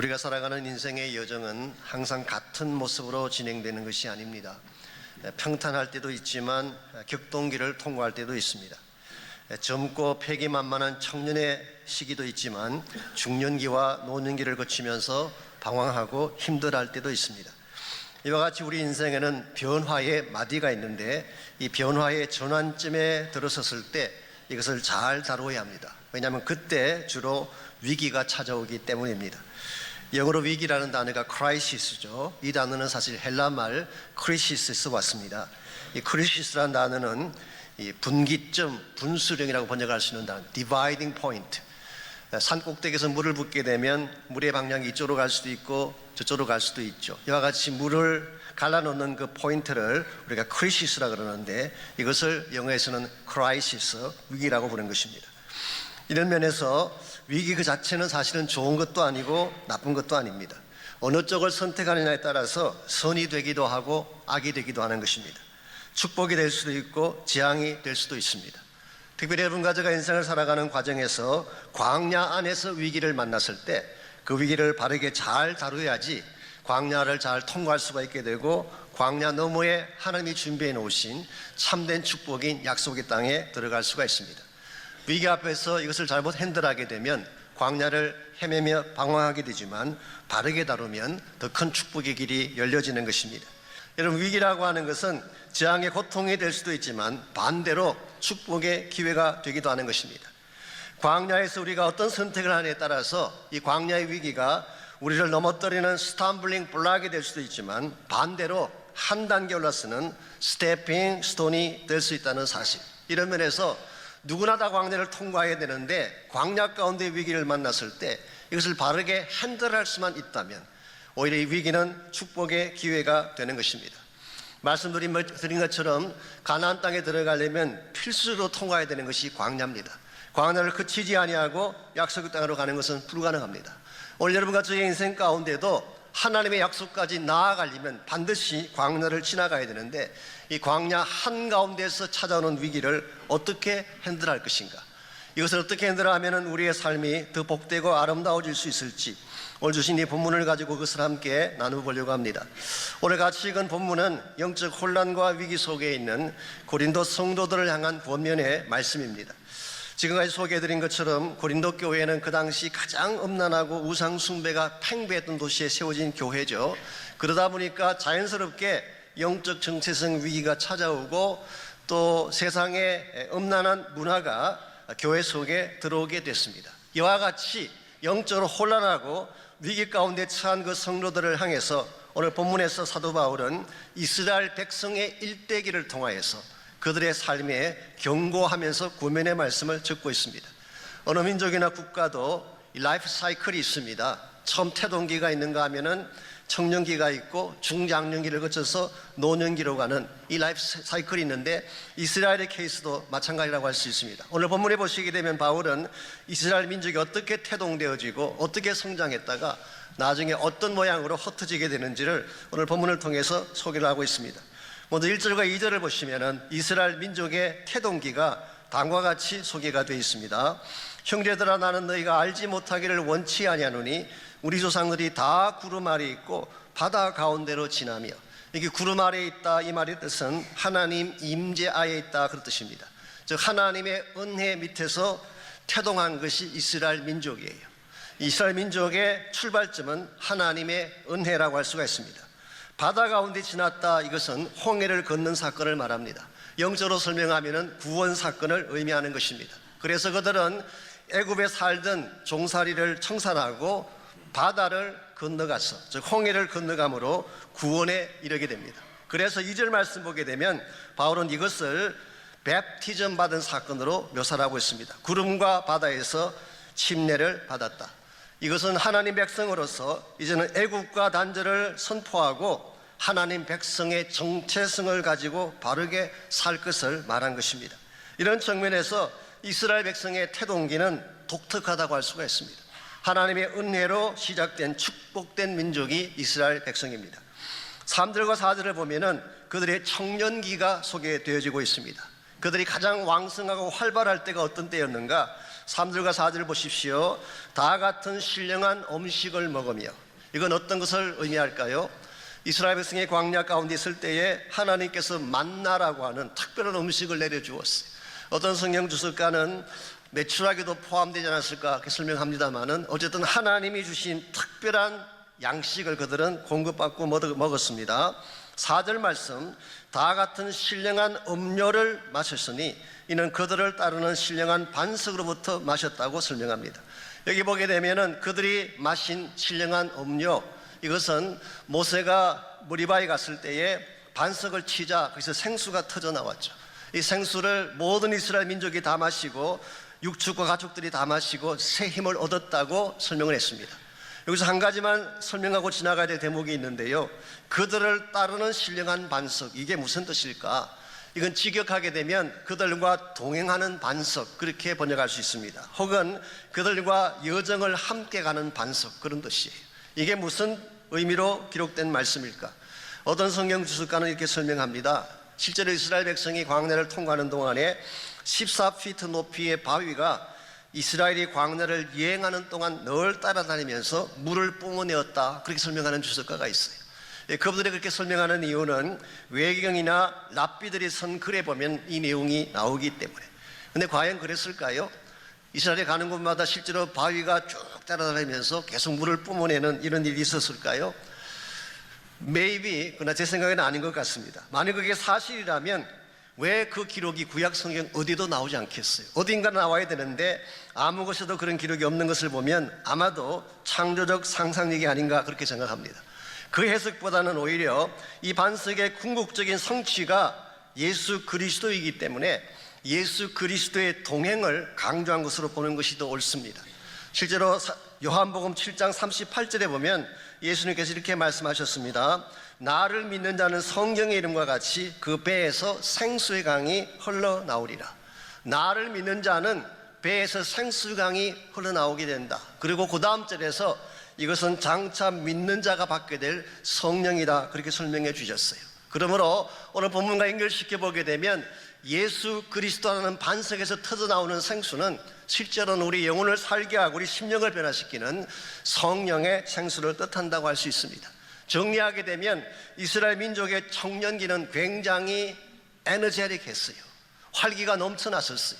우리가 살아가는 인생의 여정은 항상 같은 모습으로 진행되는 것이 아닙니다. 평탄할 때도 있지만 격동기를 통과할 때도 있습니다. 젊고 패기만만한 청년의 시기도 있지만 중년기와 노년기를 거치면서 방황하고 힘들어할 때도 있습니다. 이와 같이 우리 인생에는 변화의 마디가 있는데 이 변화의 전환점에 들어섰을 때 이것을 잘 다루어야 합니다. 왜냐하면 그때 주로 위기가 찾아오기 때문입니다. 영어로 위기라는 단어가 crisis죠. 이 단어는 사실 헬라말 크리시스에서 왔습니다. 이 크리시스라는 단어는 이 분기점, 분수령이라고 번역할 수 있는 단어, dividing point. 산 꼭대기에서 물을 붓게 되면 물의 방향이 이쪽으로 갈 수도 있고 저쪽으로 갈 수도 있죠. 이와 같이 물을 갈라놓는 그 포인트를 우리가 크리시스라 그러는데 이것을 영어에서는 크라이시스, 위기라고 부르는 것입니다. 이런 면에서 위기 그 자체는 사실은 좋은 것도 아니고 나쁜 것도 아닙니다. 어느 쪽을 선택하느냐에 따라서 선이 되기도 하고 악이 되기도 하는 것입니다. 축복이 될 수도 있고 재앙이 될 수도 있습니다. 특별히 여러분과 제가 인생을 살아가는 과정에서 광야 안에서 위기를 만났을 때 그 위기를 바르게 잘 다루어야지 광야를 잘 통과할 수가 있게 되고 광야 너머에 하나님이 준비해 놓으신 참된 축복인 약속의 땅에 들어갈 수가 있습니다. 위기 앞에서 이것을 잘못 핸들하게 되면 광야를 헤매며 방황하게 되지만 바르게 다루면 더 큰 축복의 길이 열려지는 것입니다. 여러분, 위기라고 하는 것은 재앙의 고통이 될 수도 있지만 반대로 축복의 기회가 되기도 하는 것입니다. 광야에서 우리가 어떤 선택을 하느냐에 따라서 이 광야의 위기가 우리를 넘어뜨리는 스탬블링 블락이 될 수도 있지만 반대로 한 단계 올라서는 스태핑 스톤이 될 수 있다는 사실, 이런 면에서 누구나 다 광야를 통과해야 되는데 광야 가운데 위기를 만났을 때 이것을 바르게 핸들할 수만 있다면 오히려 이 위기는 축복의 기회가 되는 것입니다. 말씀드린 것처럼 가나안 땅에 들어가려면 필수로 통과해야 되는 것이 광야입니다. 광야를 그치지 아니하고 약속의 땅으로 가는 것은 불가능합니다. 오늘 여러분과 저의 인생 가운데도 하나님의 약속까지 나아가려면 반드시 광야를 지나가야 되는데 이 광야 한가운데서 찾아오는 위기를 어떻게 핸들할 것인가, 이것을 어떻게 핸들하면 우리의 삶이 더 복되고 아름다워질 수 있을지 오늘 주신 이 본문을 가지고 그것을 함께 나눠보려고 합니다. 오늘 같이 읽은 본문은 영적 혼란과 위기 속에 있는 고린도 성도들을 향한 권면의 말씀입니다. 지금까지 소개해드린 것처럼 고린도 교회는 그 당시 가장 음란하고 우상 숭배가 팽배했던 도시에 세워진 교회죠. 그러다 보니까 자연스럽게 영적 정체성 위기가 찾아오고 또 세상의 음란한 문화가 교회 속에 들어오게 됐습니다. 이와 같이 영적으로 혼란하고 위기 가운데 처한 그 성도들을 향해서 오늘 본문에서 사도 바울은 이스라엘 백성의 일대기를 통하여서 그들의 삶에 경고하면서 구면의 말씀을 적고 있습니다. 어느 민족이나 국가도 라이프 사이클이 있습니다. 처음 태동기가 있는가 하면은 청년기가 있고 중장년기를 거쳐서 노년기로 가는 이 라이프 사이클이 있는데 이스라엘의 케이스도 마찬가지라고 할 수 있습니다. 오늘 본문에 보시게 되면 바울은 이스라엘 민족이 어떻게 태동되어지고 어떻게 성장했다가 나중에 어떤 모양으로 흩어지게 되는지를 오늘 본문을 통해서 소개를 하고 있습니다. 먼저 1절과 2절을 보시면은 이스라엘 민족의 태동기가 다음과 같이 소개가 되어 있습니다. 형제들아, 나는 너희가 알지 못하기를 원치 아니하노니 우리 조상들이 다 구름 아래 있고 바다 가운데로 지나며, 이게 구름 아래 있다 이 말의 뜻은 하나님 임재 아래 있다 그런 뜻입니다. 즉 하나님의 은혜 밑에서 태동한 것이 이스라엘 민족이에요. 이스라엘 민족의 출발점은 하나님의 은혜라고 할 수가 있습니다. 바다 가운데 지났다, 이것은 홍해를 걷는 사건을 말합니다. 영적으로 설명하면 구원 사건을 의미하는 것입니다. 그래서 그들은 애굽에 살던 종살이를 청산하고 바다를 건너가서, 즉 홍해를 건너감으로 구원에 이르게 됩니다. 그래서 2절 말씀 보게 되면 바울은 이것을 뵙티즘 받은 사건으로 묘사를 하고 있습니다. 구름과 바다에서 침례를 받았다. 이것은 하나님 백성으로서 이제는 애국과 단절을 선포하고 하나님 백성의 정체성을 가지고 바르게 살 것을 말한 것입니다. 이런 측면에서 이스라엘 백성의 태동기는 독특하다고 할 수가 있습니다. 하나님의 은혜로 시작된 축복된 민족이 이스라엘 백성입니다. 3절과 4절을 보면은 그들의 청년기가 소개되어지고 있습니다. 그들이 가장 왕성하고 활발할 때가 어떤 때였는가? 3절과 4절 보십시오. 다 같은 신령한 음식을 먹으며, 이건 어떤 것을 의미할까요? 이스라엘 백성의 광야 가운데 있을 때에 하나님께서 만나라고 하는 특별한 음식을 내려주었어요. 어떤 성경 주석가는 메추라기도 포함되지 않았을까 그렇게 설명합니다마는 어쨌든 하나님이 주신 특별한 양식을 그들은 공급받고 먹었습니다. 4절 말씀, 다 같은 신령한 음료를 마셨으니 이는 그들을 따르는 신령한 반석으로부터 마셨다고 설명합니다. 여기 보게 되면은 그들이 마신 신령한 음료, 이것은 모세가 무리바에 갔을 때에 반석을 치자 거기서 생수가 터져 나왔죠. 이 생수를 모든 이스라엘 민족이 다 마시고 육축과 가축들이 다 마시고 새 힘을 얻었다고 설명을 했습니다. 여기서 한 가지만 설명하고 지나가야 될 대목이 있는데요. 그들을 따르는 신령한 반석, 이게 무슨 뜻일까? 이건 직역하게 되면 그들과 동행하는 반석, 그렇게 번역할 수 있습니다. 혹은 그들과 여정을 함께 가는 반석, 그런 뜻이에요. 이게 무슨 의미로 기록된 말씀일까? 어떤 성경 주석가는 이렇게 설명합니다. 실제로 이스라엘 백성이 광야를 통과하는 동안에 14피트 높이의 바위가 이스라엘이 광야를 여행하는 동안 늘 따라다니면서 물을 뿜어내었다, 그렇게 설명하는 주석가가 있어요. 그분들이 그렇게 설명하는 이유는 외경이나 랍비들이 쓴 글에 보면 이 내용이 나오기 때문에. 근데 과연 그랬을까요? 이스라엘에 가는 곳마다 실제로 바위가 쭉 따라다니면서 계속 물을 뿜어내는 이런 일이 있었을까요? Maybe, 그러나 제 생각에는 아닌 것 같습니다. 만약 그게 사실이라면 왜 그 기록이 구약 성경 어디도 나오지 않겠어요? 어딘가 나와야 되는데 아무 곳에도 그런 기록이 없는 것을 보면 아마도 창조적 상상력이 아닌가 그렇게 생각합니다. 그 해석보다는 오히려 이 반석의 궁극적인 성취가 예수 그리스도이기 때문에 예수 그리스도의 동행을 강조한 것으로 보는 것이 더 옳습니다. 실제로 요한복음 7장 38절에 보면 예수님께서 이렇게 말씀하셨습니다. 나를 믿는 자는 성경의 이름과 같이 그 배에서 생수의 강이 흘러나오리라. 나를 믿는 자는 배에서 생수의 강이 흘러나오게 된다. 그리고 그 다음 절에서 이것은 장차 믿는 자가 받게 될 성령이다, 그렇게 설명해 주셨어요. 그러므로 오늘 본문과 연결시켜 보게 되면 예수 그리스도라는 반석에서 터져나오는 생수는 실제로는 우리 영혼을 살게 하고 우리 심령을 변화시키는 성령의 생수를 뜻한다고 할 수 있습니다. 정리하게 되면 이스라엘 민족의 청년기는 굉장히 에너제틱했어요. 활기가 넘쳐났었어요.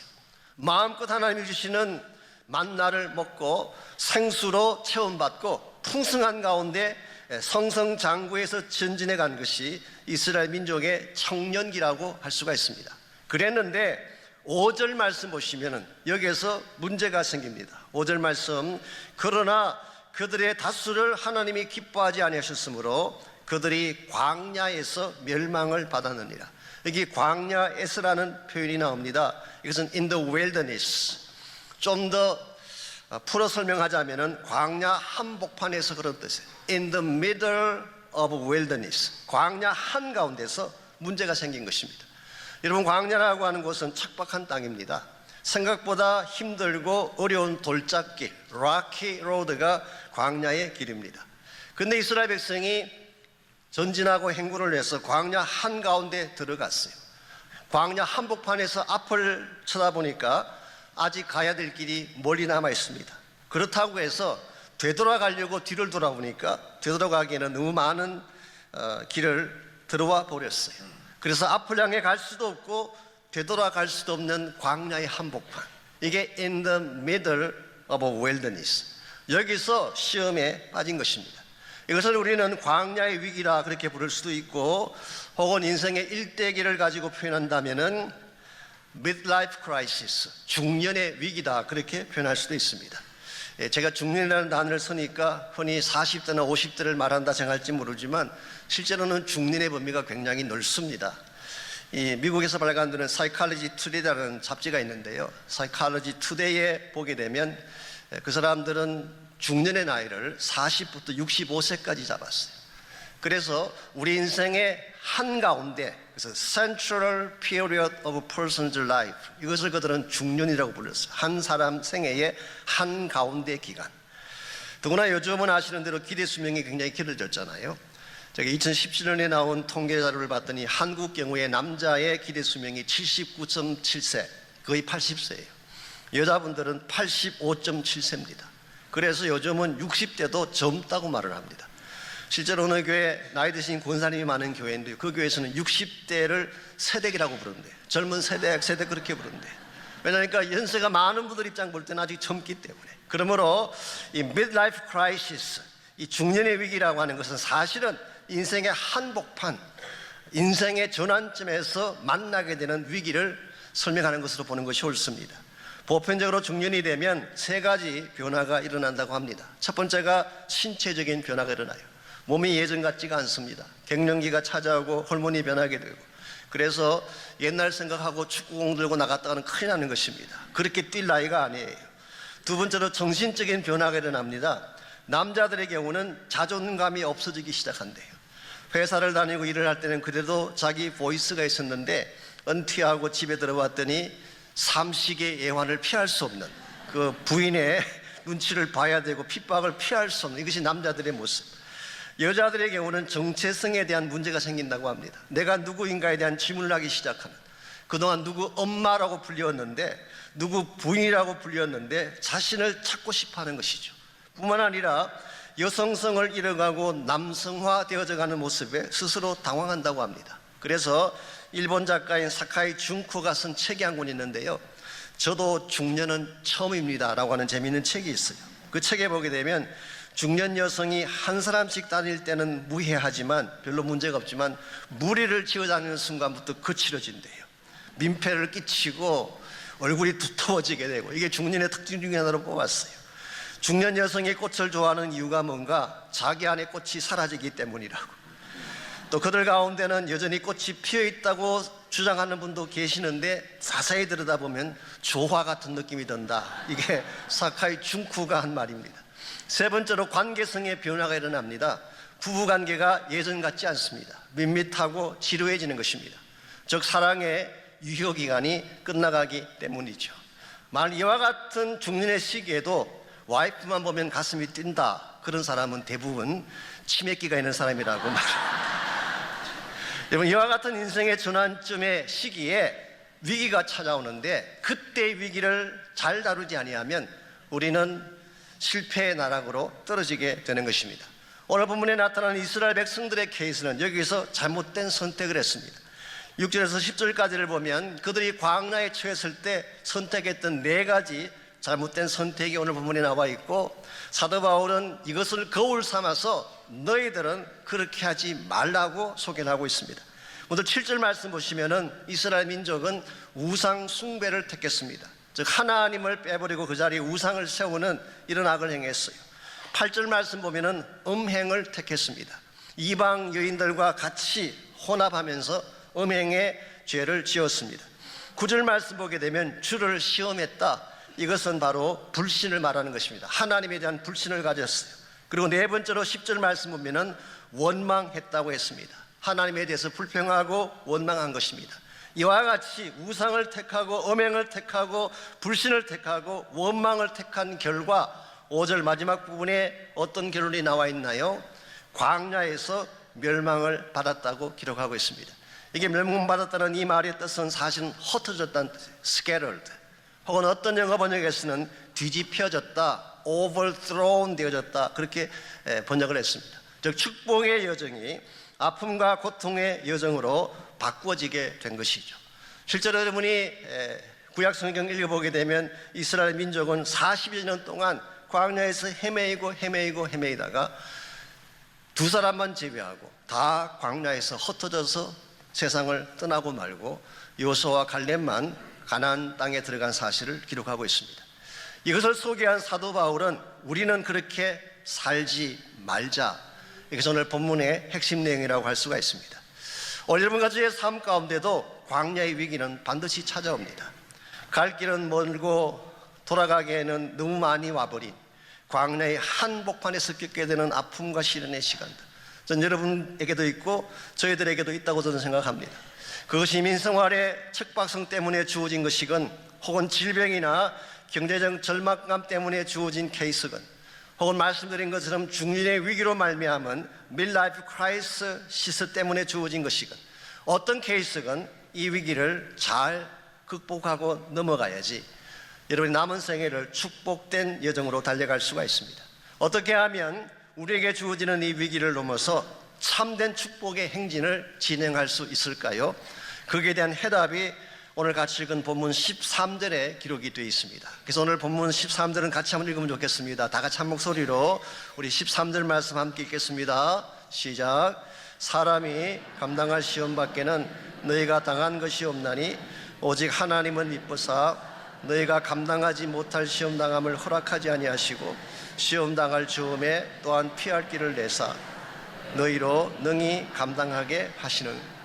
마음껏 하나님이 주시는 만나를 먹고 생수로 체험받고 풍성한 가운데 성성장구에서 전진해 간 것이 이스라엘 민족의 청년기라고 할 수가 있습니다. 그랬는데 5절 말씀 보시면 여기에서 문제가 생깁니다. 5절 말씀, 그러나 그들의 다수를 하나님이 기뻐하지 아니하셨으므로 그들이 광야에서 멸망을 받았느니라. 여기 광야에서라는 표현이 나옵니다. 이것은 in the wilderness. 좀 더 풀어 설명하자면 광야 한복판에서 그런 뜻이에요. In the middle of wilderness. 광야 한가운데서 문제가 생긴 것입니다. 여러분, 광야라고 하는 곳은 척박한 땅입니다. 생각보다 힘들고 어려운 돌짝길, rocky road가 광야의 길입니다. 그런데 이스라엘 백성이 전진하고 행군을 해서 광야 한가운데 들어갔어요. 광야 한복판에서 앞을 쳐다보니까 아직 가야 될 길이 멀리 남아 있습니다. 그렇다고 해서 되돌아가려고 뒤를 돌아보니까 되돌아가기에는 너무 많은 길을 들어와 버렸어요. 그래서 앞을 향해 갈 수도 없고 되돌아갈 수도 없는 광야의 한복판, 이게 in the middle of a wilderness, 여기서 시험에 빠진 것입니다. 이것을 우리는 광야의 위기라 그렇게 부를 수도 있고, 혹은 인생의 일대기를 가지고 표현한다면은 midlife crisis, 중년의 위기다 그렇게 표현할 수도 있습니다. 제가 중년이라는 단어를 쓰니까 흔히 40대나 50대를 말한다 생각할지 모르지만 실제로는 중년의 범위가 굉장히 넓습니다. 이 미국에서 발간되는 Psychology Today라는 잡지가 있는데요, Psychology Today에 보게 되면 그 사람들은 중년의 나이를 40부터 65세까지 잡았어요. 그래서 우리 인생의 한가운데, 그래서 Central Period of a Person's Life, 이것을 그들은 중년이라고 불렀어요. 한 사람 생애의 한가운데 기간. 더구나 요즘은 아시는 대로 기대 수명이 굉장히 길어졌잖아요. 2017년에 나온 통계 자료를 봤더니 한국 경우에 남자의 기대 수명이 79.7세, 거의 80세예요. 여자분들은 85.7세입니다. 그래서 요즘은 60대도 젊다고 말을 합니다. 실제로 어느 교회 나이 드신 권사님이 많은 교회인데 그 교회에서는 60대를 새댁이라고 부른대요. 젊은 세대 그렇게 부른대요. 왜냐하니까 연세가 많은 분들 입장 볼 때는 아직 젊기 때문에. 그러므로 이 midlife crisis, 이 중년의 위기라고 하는 것은 사실은 인생의 한복판, 인생의 전환점에서 만나게 되는 위기를 설명하는 것으로 보는 것이 옳습니다. 보편적으로 중년이 되면 세 가지 변화가 일어난다고 합니다. 첫 번째가 신체적인 변화가 일어나요. 몸이 예전 같지가 않습니다. 갱년기가 찾아오고 호르몬이 변하게 되고, 그래서 옛날 생각하고 축구공 들고 나갔다가는 큰일 나는 것입니다. 그렇게 뛸 나이가 아니에요. 두 번째로 정신적인 변화가 일어납니다. 남자들의 경우는 자존감이 없어지기 시작한대요. 회사를 다니고 일을 할 때는 그래도 자기 보이스가 있었는데 은퇴하고 집에 들어왔더니 삼식의 애환을 피할 수 없는, 그 부인의 눈치를 봐야 되고 핍박을 피할 수 없는, 이것이 남자들의 모습. 여자들의 경우는 정체성에 대한 문제가 생긴다고 합니다. 내가 누구인가에 대한 질문을 하기 시작하는, 그동안 누구 엄마라고 불렸는데 누구 부인이라고 불렸는데 자신을 찾고 싶어하는 것이죠. 뿐만 아니라 여성성을 잃어가고 남성화 되어져 가는 모습에 스스로 당황한다고 합니다. 그래서 일본 작가인 사카이 준코가 쓴 책이 한 권 있는데요, 저도 중년은 처음입니다 라고 하는 재미있는 책이 있어요. 그 책에 보게 되면 중년 여성이 한 사람씩 다닐 때는 무해하지만 별로 문제가 없지만 무리를 지어 다니는 순간부터 거칠어진대요. 민폐를 끼치고 얼굴이 두터워지게 되고, 이게 중년의 특징 중에 하나로 뽑았어요. 중년 여성이 꽃을 좋아하는 이유가 뭔가? 자기 안에 꽃이 사라지기 때문이라고. 또 그들 가운데는 여전히 꽃이 피어 있다고 주장하는 분도 계시는데 자세히 들여다보면 조화 같은 느낌이 든다. 이게 사카이 준쿠가 한 말입니다. 세 번째로 관계성의 변화가 일어납니다. 부부관계가 예전 같지 않습니다. 밋밋하고 지루해지는 것입니다. 즉 사랑의 유효기간이 끝나가기 때문이죠. 만약 이와 같은 중년의 시기에도 와이프만 보면 가슴이 뛴다, 그런 사람은 대부분 치매기가 있는 사람이라고 말합니다. 여러분, 이와 같은 인생의 전환점의 시기에 위기가 찾아오는데 그때의 위기를 잘 다루지 아니하면 우리는 실패의 나락으로 떨어지게 되는 것입니다. 오늘 본문에 나타나는 이스라엘 백성들의 케이스는 여기서 잘못된 선택을 했습니다. 6절에서 10절까지를 보면 그들이 광야에 처했을 때 선택했던 네 가지 잘못된 선택이 오늘 본문에 나와 있고, 사도 바울은 이것을 거울 삼아서 너희들은 그렇게 하지 말라고 소개를 하고 있습니다. 오늘 7절 말씀 보시면은 이스라엘 민족은 우상 숭배를 택했습니다. 즉 하나님을 빼버리고 그 자리에 우상을 세우는 이런 악을 행했어요. 8절 말씀 보면은 음행을 택했습니다. 이방 여인들과 같이 혼합하면서 음행의 죄를 지었습니다. 9절 말씀 보게 되면 주를 시험했다. 이것은 바로 불신을 말하는 것입니다. 하나님에 대한 불신을 가졌어요. 그리고 네 번째로 10절 말씀 보면은 원망했다고 했습니다. 하나님에 대해서 불평하고 원망한 것입니다. 이와 같이 우상을 택하고 음행을 택하고 불신을 택하고 원망을 택한 결과 5절 마지막 부분에 어떤 결론이 나와 있나요? 광야에서 멸망을 받았다고 기록하고 있습니다. 이게 멸망받았다는 이 말의 뜻은 사실은 흩어졌다는 뜻이에요. scattered, 혹은 어떤 영어 번역에서는 뒤집혀졌다, overthrown 되어졌다, 그렇게 번역을 했습니다. 즉 축복의 여정이 아픔과 고통의 여정으로 바꾸어지게 된 것이죠. 실제로 여러분이 구약 성경 읽어보게 되면 이스라엘 민족은 40여 년 동안 광야에서 헤매이다가 두 사람만 제외하고 다 광야에서 흩어져서 세상을 떠나고 말고 여호수아와 갈렙만 가나안 땅에 들어간 사실을 기록하고 있습니다. 이것을 소개한 사도 바울은 우리는 그렇게 살지 말자, 이것이 오늘 본문의 핵심 내용이라고 할 수가 있습니다. 오늘 여러분 가족의 삶 가운데도 광야의 위기는 반드시 찾아옵니다. 갈 길은 멀고 돌아가기에는 너무 많이 와버린 광야의 한복판에서 겪게 되는 아픔과 시련의 시간들, 전 여러분에게도 있고 저희들에게도 있다고 저는 생각합니다. 그것이 민생활의 척박성 때문에 주어진 것이건, 혹은 질병이나 경제적 절망감 때문에 주어진 케이스건, 혹은 말씀드린 것처럼 중년의 위기로 말미암은 midlife crisis 때문에 주어진 것이건 어떤 케이스건 이 위기를 잘 극복하고 넘어가야지 여러분의 남은 생애를 축복된 여정으로 달려갈 수가 있습니다. 어떻게 하면 우리에게 주어지는 이 위기를 넘어서 참된 축복의 행진을 진행할 수 있을까요? 거기에 대한 해답이 오늘 같이 읽은 본문 13절에 기록이 되어 있습니다. 그래서 오늘 본문 13절은 같이 한번 읽으면 좋겠습니다. 다 같이 한 목소리로 우리 13절 말씀 함께 읽겠습니다. 시작. 사람이 감당할 시험 밖에는 너희가 당한 것이 없나니 오직 하나님은 이쁘사 너희가 감당하지 못할 시험 당함을 허락하지 아니하시고 시험 당할 즈음에 또한 피할 길을 내사 너희로 능히 감당하게 하시는.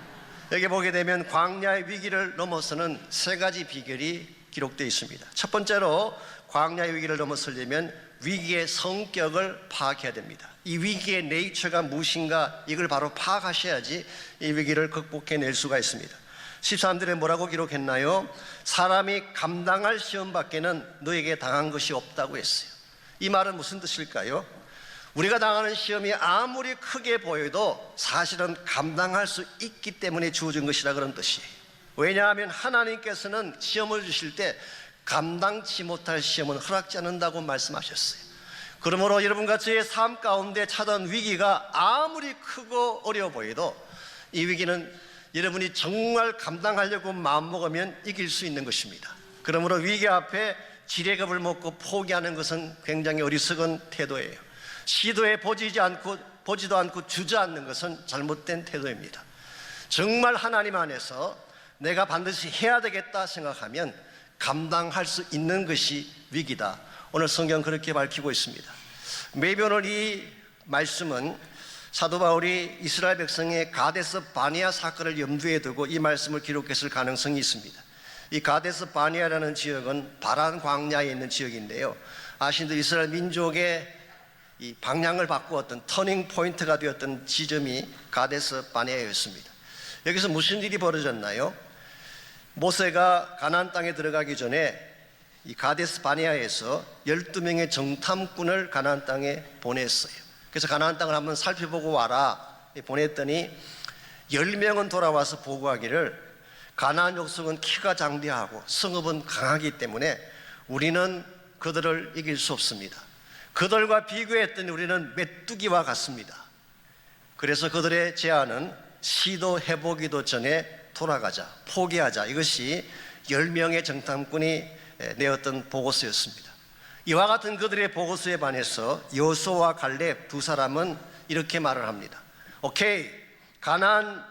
여기 보게 되면 광야의 위기를 넘어서는 세 가지 비결이 기록되어 있습니다. 첫 번째로 광야의 위기를 넘어서려면 위기의 성격을 파악해야 됩니다. 이 위기의 네이처가 무엇인가 이걸 바로 파악하셔야지 이 위기를 극복해낼 수가 있습니다. 13절에 뭐라고 기록했나요? 사람이 감당할 시험 밖에는 너에게 당한 것이 없다고 했어요. 이 말은 무슨 뜻일까요? 우리가 당하는 시험이 아무리 크게 보여도 사실은 감당할 수 있기 때문에 주어진 것이라 그런 뜻이에요. 왜냐하면 하나님께서는 시험을 주실 때 감당치 못할 시험은 허락지 않는다고 말씀하셨어요. 그러므로 여러분과 저의 삶 가운데 찾아온 위기가 아무리 크고 어려워 보여도 이 위기는 여러분이 정말 감당하려고 마음먹으면 이길 수 있는 것입니다. 그러므로 위기 앞에 지레겁을 먹고 포기하는 것은 굉장히 어리석은 태도예요. 시도해 보지도 않고 주저앉는 것은 잘못된 태도입니다. 정말 하나님 안에서 내가 반드시 해야 되겠다 생각하면 감당할 수 있는 것이 위기다. 오늘 성경 그렇게 밝히고 있습니다. 매일 오늘 이 말씀은 사도 바울이 이스라엘 백성의 가데스 바네아 사건을 염두에 두고 이 말씀을 기록했을 가능성이 있습니다. 이 가데스 바네아라는 지역은 바란 광야에 있는 지역인데요. 아시는 대로 이스라엘 민족의 이 방향을 바꾸었던 터닝 포인트가 되었던 지점이 가데스 바네아였습니다. 여기서 무슨 일이 벌어졌나요? 모세가 가나안 땅에 들어가기 전에 이 가데스 바네아에서 12명의 정탐꾼을 가나안 땅에 보냈어요. 그래서 가나안 땅을 한번 살펴보고 와라 보냈더니 10명은 돌아와서 보고하기를 가나안 족속은 키가 장대하고 성읍은 강하기 때문에 우리는 그들을 이길 수 없습니다. 그들과 비교했더니 우리는 메뚜기와 같습니다. 그래서 그들의 제안은 시도해보기도 전에 돌아가자, 포기하자. 이것이 10명의 정탐꾼이 내었던 보고서였습니다. 이와 같은 그들의 보고서에 반해서 여호수아와 갈렙 두 사람은 이렇게 말을 합니다. 오케이, 가나안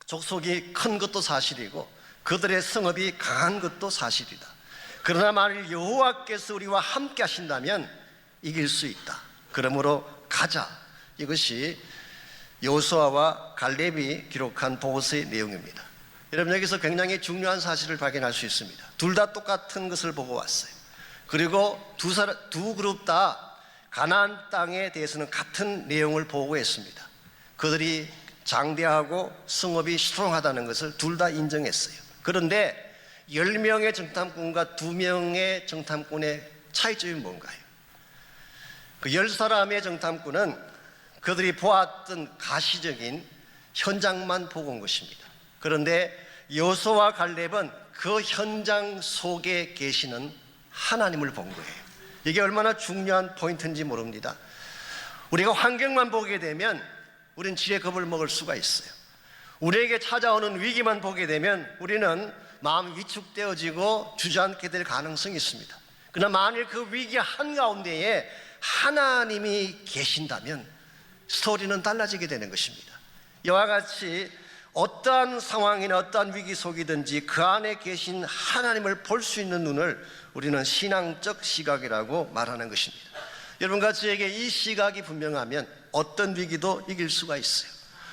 족속이 큰 것도 사실이고 그들의 성읍이 강한 것도 사실이다. 그러나 만일 여호와께서 우리와 함께 하신다면 이길 수 있다. 그러므로 가자. 이것이 여호수아와 갈렙이 기록한 보고서의 내용입니다. 여러분, 여기서 굉장히 중요한 사실을 발견할 수 있습니다. 둘 다 똑같은 것을 보고 왔어요. 그리고 두 그룹 다 가나안 땅에 대해서는 같은 내용을 보고했습니다. 그들이 장대하고 성읍이 스트롱하다는 것을 둘 다 인정했어요. 그런데 10명의 정탐꾼과 2명의 정탐꾼의 차이점이 뭔가요? 그 10사람의 정탐꾼은 그들이 보았던 가시적인 현장만 보고 온 것입니다. 그런데 여호수아와 갈렙은 그 현장 속에 계시는 하나님을 본 거예요. 이게 얼마나 중요한 포인트인지 모릅니다. 우리가 환경만 보게 되면 우리는 지레 겁을 먹을 수가 있어요. 우리에게 찾아오는 위기만 보게 되면 우리는 마음이 위축되어지고 주저앉게 될 가능성이 있습니다. 그러나 만일 그 위기 한가운데에 하나님이 계신다면 스토리는 달라지게 되는 것입니다. 이와 같이 어떠한 상황이나 어떠한 위기 속이든지 그 안에 계신 하나님을 볼 수 있는 눈을 우리는 신앙적 시각이라고 말하는 것입니다. 여러분과 저에게 이 시각이 분명하면 어떤 위기도 이길 수가 있어요.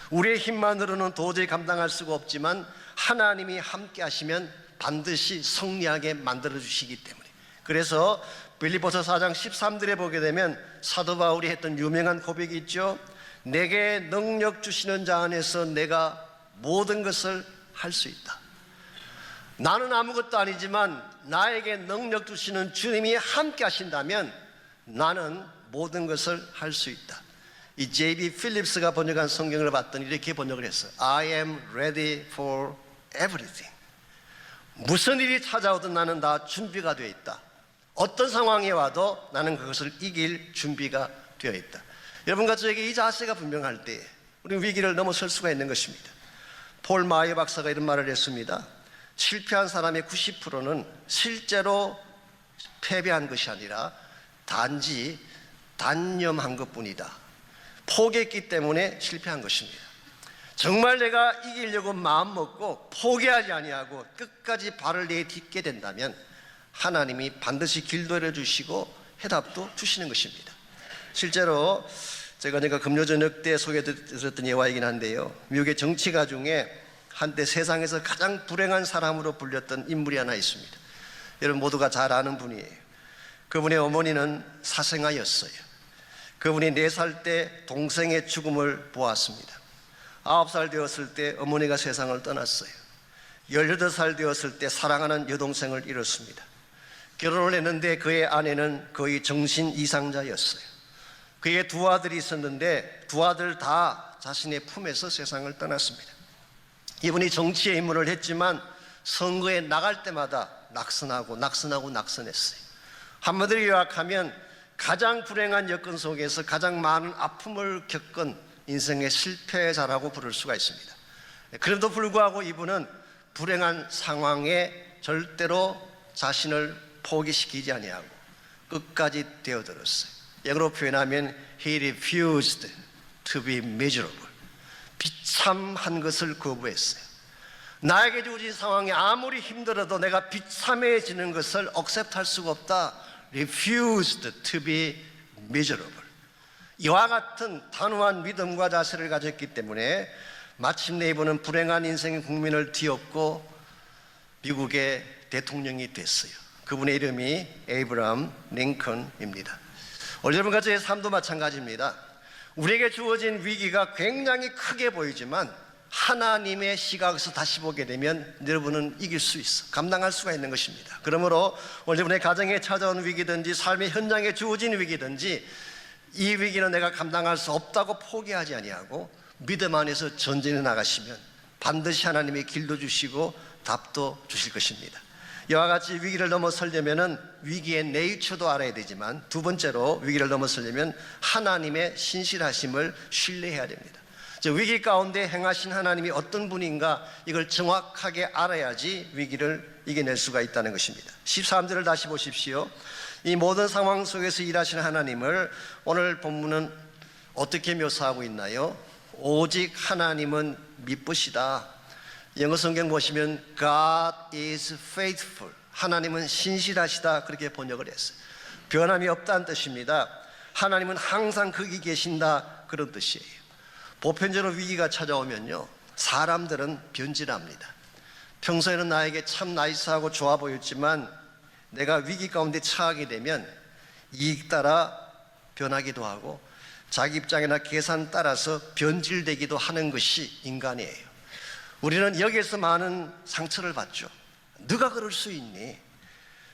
우리의 힘만으로는 도저히 감당할 수가 없지만 하나님이 함께 하시면 반드시 승리하게 만들어 주시기 때문에. 그래서 빌립보서 4장 13절에 보게 되면 사도 바울이 했던 유명한 고백이 있죠. 내게 능력 주시는 자 안에서 내가 모든 것을 할 수 있다. 나는 아무것도 아니지만 나에게 능력 주시는 주님이 함께 하신다면 나는 모든 것을 할 수 있다. 이 J.B. 필립스가 번역한 성경을 봤더니 이렇게 번역을 했어요. I am ready for everything. 무슨 일이 찾아오든 나는 다 준비가 되어 있다. 어떤 상황이 와도 나는 그것을 이길 준비가 되어 있다. 여러분과 저에게 이 자세가 분명할 때 우리는 위기를 넘어설 수가 있는 것입니다. 폴 마이어 박사가 이런 말을 했습니다. 실패한 사람의 90%는 실제로 패배한 것이 아니라 단지 단념한 것뿐이다. 포기했기 때문에 실패한 것입니다. 정말 내가 이기려고 마음먹고 포기하지 아니하고 끝까지 발을 내딛게 된다면 하나님이 반드시 길도 열어주시고 해답도 주시는 것입니다. 실제로 제가 금요 저녁 때 소개드렸던 예화이긴 한데요, 미국의 정치가 중에 한때 세상에서 가장 불행한 사람으로 불렸던 인물이 하나 있습니다. 여러분 모두가 잘 아는 분이에요. 그분의 어머니는 사생아였어요. 그분이 4살 때 동생의 죽음을 보았습니다. 9살 되었을 때 어머니가 세상을 떠났어요. 18살 되었을 때 사랑하는 여동생을 잃었습니다. 결혼을 했는데 그의 아내는 거의 정신 이상자였어요. 그의 2 아들이 있었는데 2 아들 다 자신의 품에서 세상을 떠났습니다. 이분이 정치에 입문을 했지만 선거에 나갈 때마다 낙선했어요. 한마디로 요약하면 가장 불행한 여건 속에서 가장 많은 아픔을 겪은 인생의 실패자라고 부를 수가 있습니다. 그럼에도 불구하고 이분은 불행한 상황에 절대로 자신을 포기시키지 아니하고 끝까지 되어들었어요. 영어로 표현하면 He refused to be miserable. 비참한 것을 거부했어요. 나에게 주어진 상황이 아무리 힘들어도 내가 비참해지는 것을 accept할 수가 없다. Refused to be miserable. 이와 같은 단호한 믿음과 자세를 가졌기 때문에 마침내 이분은 불행한 인생의 국민을 뒤엎고 미국의 대통령이 됐어요. 그분의 이름이 에이브라함 링컨입니다. 오늘 여러분과 저의 삶도 마찬가지입니다. 우리에게 주어진 위기가 굉장히 크게 보이지만 하나님의 시각에서 다시 보게 되면 여러분은 이길 수 있어, 감당할 수가 있는 것입니다. 그러므로 오늘 여러분의 가정에 찾아온 위기든지 삶의 현장에 주어진 위기든지 이 위기는 내가 감당할 수 없다고 포기하지 아니하고 믿음 안에서 전진해 나가시면 반드시 하나님이 길도 주시고 답도 주실 것입니다. 이와 같이 위기를 넘어서려면 위기의 네이처도 알아야 되지만 2번째로 위기를 넘어서려면 하나님의 신실하심을 신뢰해야 됩니다. 위기 가운데 행하신 하나님이 어떤 분인가 이걸 정확하게 알아야지 위기를 이겨낼 수가 있다는 것입니다. 13절을 다시 보십시오. 이 모든 상황 속에서 일하시는 하나님을 오늘 본문은 어떻게 묘사하고 있나요? 오직 하나님은 미쁘시다. 영어 성경 보시면 God is faithful. 하나님은 신실하시다, 그렇게 번역을 했어요. 변함이 없다는 뜻입니다. 하나님은 항상 거기 계신다, 그런 뜻이에요. 보편적으로 위기가 찾아오면요, 사람들은 변질합니다. 평소에는 나에게 참 나이스하고 좋아 보였지만 내가 위기 가운데 처하게 되면 이익 따라 변하기도 하고 자기 입장이나 계산 따라서 변질되기도 하는 것이 인간이에요. 우리는 여기에서 많은 상처를 받죠. 네가 그럴 수 있니?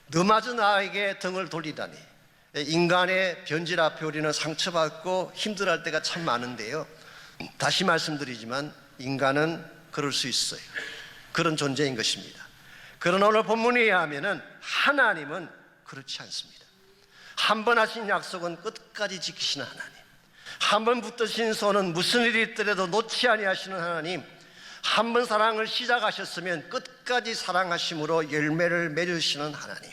너마저 나에게 등을 돌리다니. 인간의 변질 앞에 우리는 상처받고 힘들어할 때가 참 많은데요, 다시 말씀드리지만 인간은 그럴 수 있어요. 그런 존재인 것입니다. 그러나 오늘 본문에 의하면 하나님은 그렇지 않습니다. 한 번 하신 약속은 끝까지 지키시는 하나님, 한 번 붙드신 손은 무슨 일이 있더라도 놓지 아니하시는 하나님, 한 번 사랑을 시작하셨으면 끝까지 사랑하심으로 열매를 맺으시는 하나님,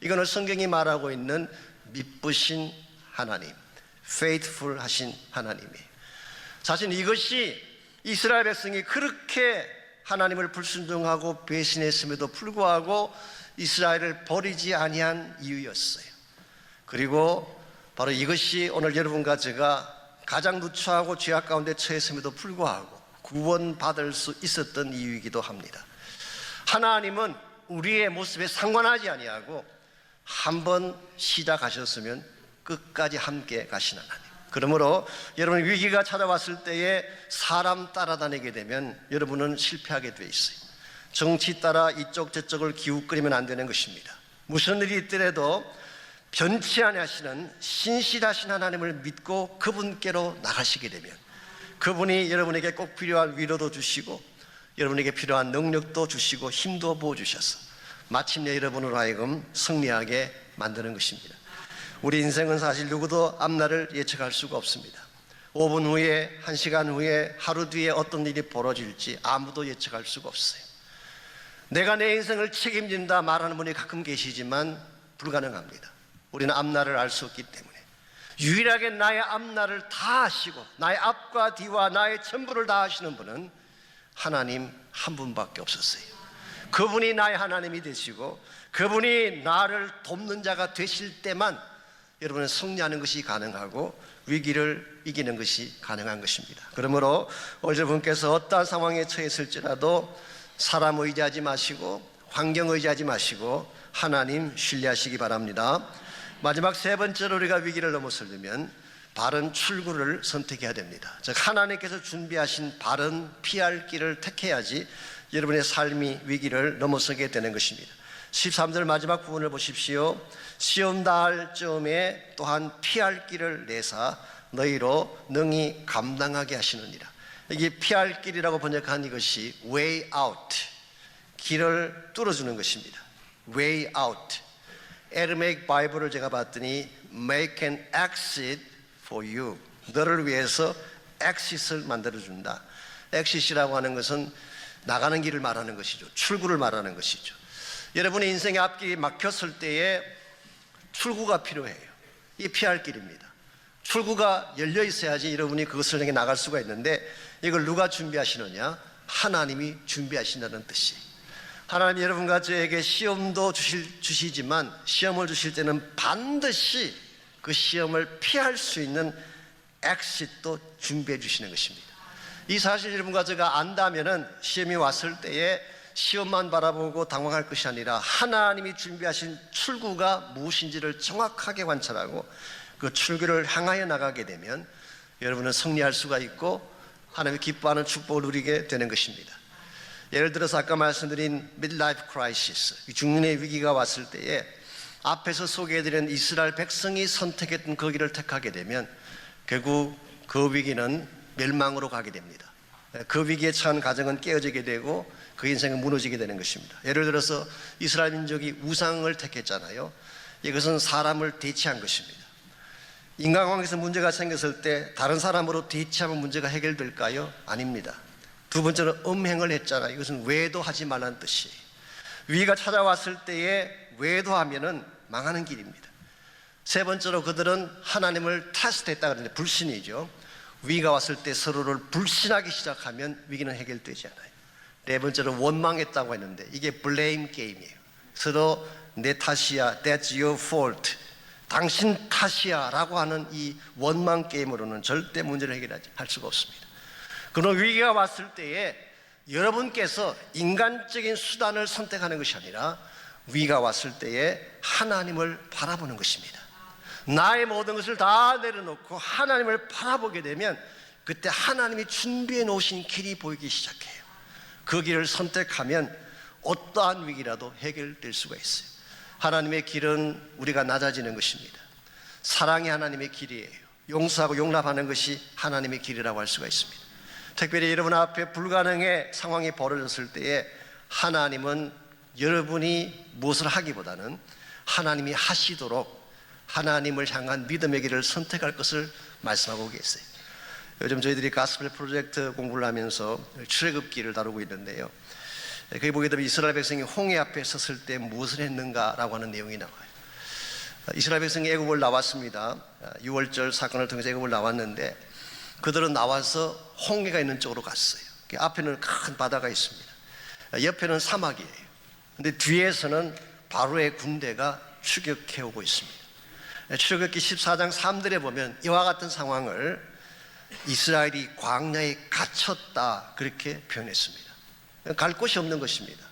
이거는 성경이 말하고 있는 미쁘신 하나님, faithful 하신 하나님이에요. 사실 이것이 이스라엘 백성이 그렇게 하나님을 불순종하고 배신했음에도 불구하고 이스라엘을 버리지 아니한 이유였어요. 그리고 바로 이것이 오늘 여러분과 제가 가장 누추하고 죄악 가운데 처했음에도 불구하고 구원받을 수 있었던 이유이기도 합니다. 하나님은 우리의 모습에 상관하지 아니하고 한 번 시작하셨으면 끝까지 함께 가시는 하나님. 그러므로 여러분 위기가 찾아왔을 때에 사람 따라다니게 되면 여러분은 실패하게 돼 있어요. 정치 따라 이쪽 저쪽을 기웃거리면 안 되는 것입니다. 무슨 일이 있더라도 변치 아니하시는 신실하신 하나님을 믿고 그분께로 나가시게 되면 그분이 여러분에게 꼭 필요한 위로도 주시고 여러분에게 필요한 능력도 주시고 힘도 부어주셔서 마침내 여러분으로 하여금 승리하게 만드는 것입니다. 우리 인생은 사실 누구도 앞날을 예측할 수가 없습니다. 5분 후에, 1시간 후에, 하루 뒤에 어떤 일이 벌어질지 아무도 예측할 수가 없어요. 내가 내 인생을 책임진다 말하는 분이 가끔 계시지만 불가능합니다. 우리는 앞날을 알 수 없기 때문에 유일하게 나의 앞날을 다 아시고 나의 앞과 뒤와 나의 전부를 다 아시는 분은 하나님 한 분밖에 없었어요. 그분이 나의 하나님이 되시고 그분이 나를 돕는 자가 되실 때만 여러분은 승리하는 것이 가능하고 위기를 이기는 것이 가능한 것입니다. 그러므로 오늘 여러분께서 어떠한 상황에 처했을지라도 사람 의지하지 마시고 환경 의지하지 마시고 하나님 신뢰하시기 바랍니다. 마지막 세 번째로 우리가 위기를 넘어서려면 바른 출구를 선택해야 됩니다. 즉 하나님께서 준비하신 바른 피할 길을 택해야지 여러분의 삶이 위기를 넘어서게 되는 것입니다. 13절 마지막 부분을 보십시오. 시험 다할 즈음에 또한 피할 길을 내사 너희로 능히 감당하게 하시느니라. 여기 피할 길이라고 번역한 이것이 way out, 길을 뚫어주는 것입니다. way out. 에르메익 바이블을 제가 봤더니 make an exit for you, 너를 위해서 exit을 만들어준다. exit이라고 하는 것은 나가는 길을 말하는 것이죠. 출구를 말하는 것이죠. 여러분의 인생의 앞길이 막혔을 때에 출구가 필요해요. 이게 피할 길입니다. 출구가 열려 있어야지 여러분이 그것을 향해 나갈 수가 있는데 이걸 누가 준비하시느냐? 하나님이 준비하신다는 뜻이에요. 하나님 여러분과 저에게 시험도 주시지만 시험을 주실 때는 반드시 그 시험을 피할 수 있는 엑싯도 준비해 주시는 것입니다. 이 사실 여러분과 제가 안다면은 시험이 왔을 때에 시험만 바라보고 당황할 것이 아니라 하나님이 준비하신 출구가 무엇인지를 정확하게 관찰하고 그 출구를 향하여 나가게 되면 여러분은 승리할 수가 있고 하나님이 기뻐하는 축복을 누리게 되는 것입니다. 예를 들어서 아까 말씀드린 midlife crisis, 중년의 위기가 왔을 때에 앞에서 소개해드린 이스라엘 백성이 선택했던 그 길을 택하게 되면 결국 그 위기는 멸망으로 가게 됩니다. 그 위기에 처한 가정은 깨어지게 되고 그 인생은 무너지게 되는 것입니다. 예를 들어서 이스라엘 민족이 우상을 택했잖아요. 이것은 사람을 대체한 것입니다. 인간관계에서 문제가 생겼을 때 다른 사람으로 대체하면 문제가 해결될까요? 아닙니다. 두 번째는 음행을 했잖아요. 이것은 외도하지 말라는 뜻이에요. 위기가 찾아왔을 때에 외도하면은 망하는 길입니다. 세 번째로 그들은 하나님을 테스트했다 그러는데 불신이죠. 위기가 왔을 때 서로를 불신하기 시작하면 위기는 해결되지 않아요. 네 번째로 원망했다고 했는데 이게 블레임 게임이에요. 서로 내 탓이야, that's your fault, 당신 탓이야 라고 하는 이 원망 게임으로는 절대 문제를 해결할 수가 없습니다. 그런 위기가 왔을 때에 여러분께서 인간적인 수단을 선택하는 것이 아니라 위기가 왔을 때에 하나님을 바라보는 것입니다. 나의 모든 것을 다 내려놓고 하나님을 바라보게 되면 그때 하나님이 준비해 놓으신 길이 보이기 시작해요. 그 길을 선택하면 어떠한 위기라도 해결될 수가 있어요. 하나님의 길은 우리가 낮아지는 것입니다. 사랑이 하나님의 길이에요. 용서하고 용납하는 것이 하나님의 길이라고 할 수가 있습니다. 특별히 여러분 앞에 불가능의 상황이 벌어졌을 때에 하나님은 여러분이 무엇을 하기보다는 하나님이 하시도록 하나님을 향한 믿음의 길을 선택할 것을 말씀하고 계세요. 요즘 저희들이 가스펠 프로젝트 공부를 하면서 출애굽기를 다루고 있는데요. 거기 보게 되면 이스라엘 백성이 홍해 앞에 섰을 때 무엇을 했는가라고 하는 내용이 나와요. 이스라엘 백성이 애굽을 나왔습니다. 6월절 사건을 통해서 애굽을 나왔는데 그들은 나와서 홍해가 있는 쪽으로 갔어요. 앞에는 큰 바다가 있습니다. 옆에는 사막이에요. 근데 뒤에서는 바로의 군대가 추격해오고 있습니다. 출애굽기 14장 3절에 보면 이와 같은 상황을 이스라엘이 광야에 갇혔다 그렇게 표현했습니다. 갈 곳이 없는 것입니다.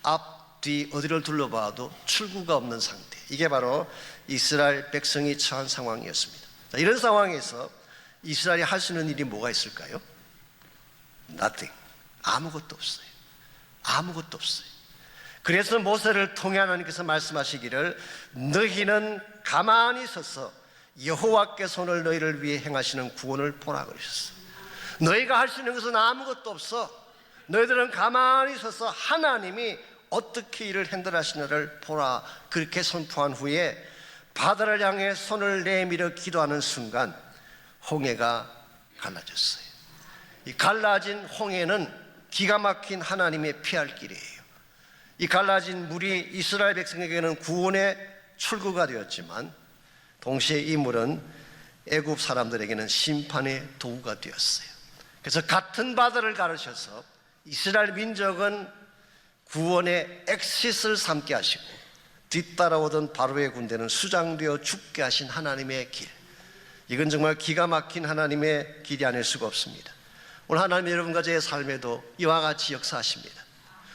앞, 뒤 어디를 둘러봐도 출구가 없는 상태. 이게 바로 이스라엘 백성이 처한 상황이었습니다. 이런 상황에서 이스라엘이 할 수 있는 일이 뭐가 있을까요? Nothing. 아무것도 없어요. 아무것도 없어요. 그래서 모세를 통해 하나님께서 말씀하시기를 너희는 가만히 서서 여호와께서 손을 너희를 위해 행하시는 구원을 보라 그러셨어요. 너희가 할 수 있는 것은 아무것도 없어. 너희들은 가만히 서서 하나님이 어떻게 일을 핸들하시느냐를 보라. 그렇게 선포한 후에 바다를 향해 손을 내밀어 기도하는 순간 홍해가 갈라졌어요. 이 갈라진 홍해는 기가 막힌 하나님의 피할 길이에요. 이 갈라진 물이 이스라엘 백성에게는 구원의 출구가 되었지만 동시에 이 물은 애굽 사람들에게는 심판의 도구가 되었어요. 그래서 같은 바다를 가르셔서 이스라엘 민족은 구원의 엑싯을 삼게 하시고 뒤따라오던 바로의 군대는 수장되어 죽게 하신 하나님의 길, 이건 정말 기가 막힌 하나님의 길이 아닐 수가 없습니다. 오늘 하나님 여러분과 제 삶에도 이와 같이 역사하십니다.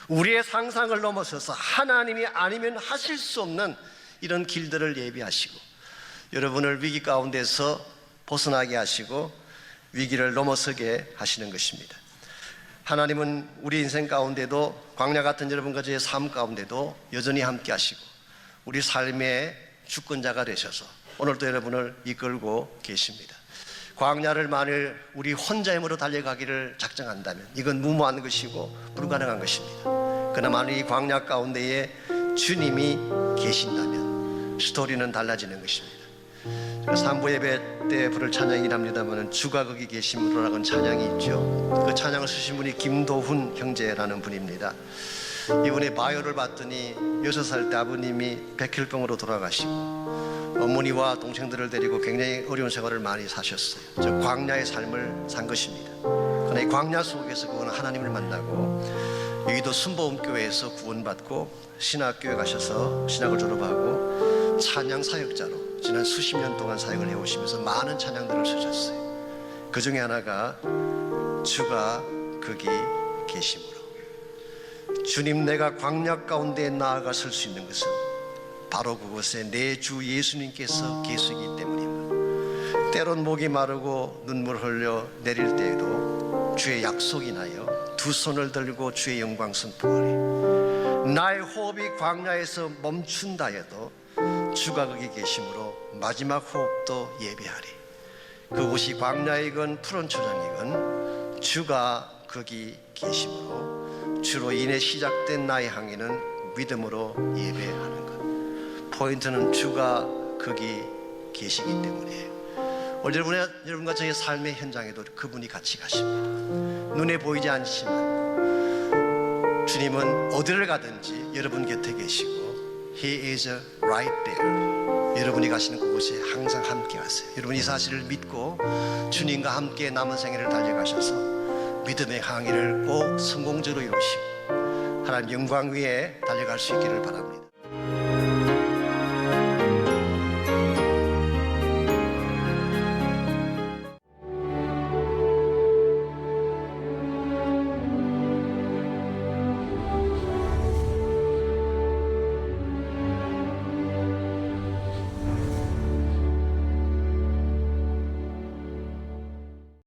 우리의 상상을 넘어서서 하나님이 아니면 하실 수 없는 이런 길들을 예비하시고 여러분을 위기 가운데서 벗어나게 하시고 위기를 넘어서게 하시는 것입니다. 하나님은 우리 인생 가운데도 광야 같은 여러분과 저의 삶 가운데도 여전히 함께 하시고 우리 삶의 주권자가 되셔서 오늘도 여러분을 이끌고 계십니다. 광야를 만일 우리 혼자 힘으로 달려가기를 작정한다면 이건 무모한 것이고 불가능한 것입니다. 그러나 만일 이 광야 가운데에 주님이 계신다면 스토리는 달라지는 것입니다. 산부 예배 때 부를 찬양이긴 합니다만 주가 거기 계심으로라는 찬양이 있죠. 그 찬양을 쓰신 분이 김도훈 형제라는 분입니다. 이분의 바이오를 봤더니 6살 때 아버님이 백혈병으로 돌아가시고 어머니와 동생들을 데리고 굉장히 어려운 생활을 많이 사셨어요. 저 광야의 삶을 산 것입니다. 그러나 이 광야 속에서 그분은 하나님을 만나고 여기도 순복음교회에서 구원받고 신학교에 가셔서 신학을 졸업하고 찬양 사역자로 지난 수십 년 동안 사역을 해오시면서 많은 찬양들을 쓰셨어요. 그 중에 하나가 주가 거기 계심으로. 주님, 내가 광야 가운데 나아가 설 수 있는 것은 바로 그곳에 내 주 예수님께서 계시기 때문입니다. 때론 목이 마르고 눈물 흘려 내릴 때에도 주의 약속이 나여 두 손을 들고 주의 영광 선포하리. 나의 호흡이 광야에서 멈춘다 해도 주가 거기 계심으로 마지막 호흡도 예배하리. 그곳이 광야이건 푸른 초장이건 주가 거기 계심으로 주로 인해 시작된 나의 항해는 믿음으로 예배하는 것. 포인트는 주가 거기 계시기 때문이에요. 오늘 여러분과 저의 삶의 현장에도 그분이 같이 가십니다. 눈에 보이지 않지만 주님은 어디를 가든지 여러분 곁에 계시고 He is right there. 여러분이 가시는 그곳에 항상 함께 가세요. 여러분 이 사실을 믿고 주님과 함께 남은 생애를 달려가셔서 믿음의 항해를 꼭 성공적으로 이루시고 하나님 영광 위에 달려갈 수 있기를 바랍니다.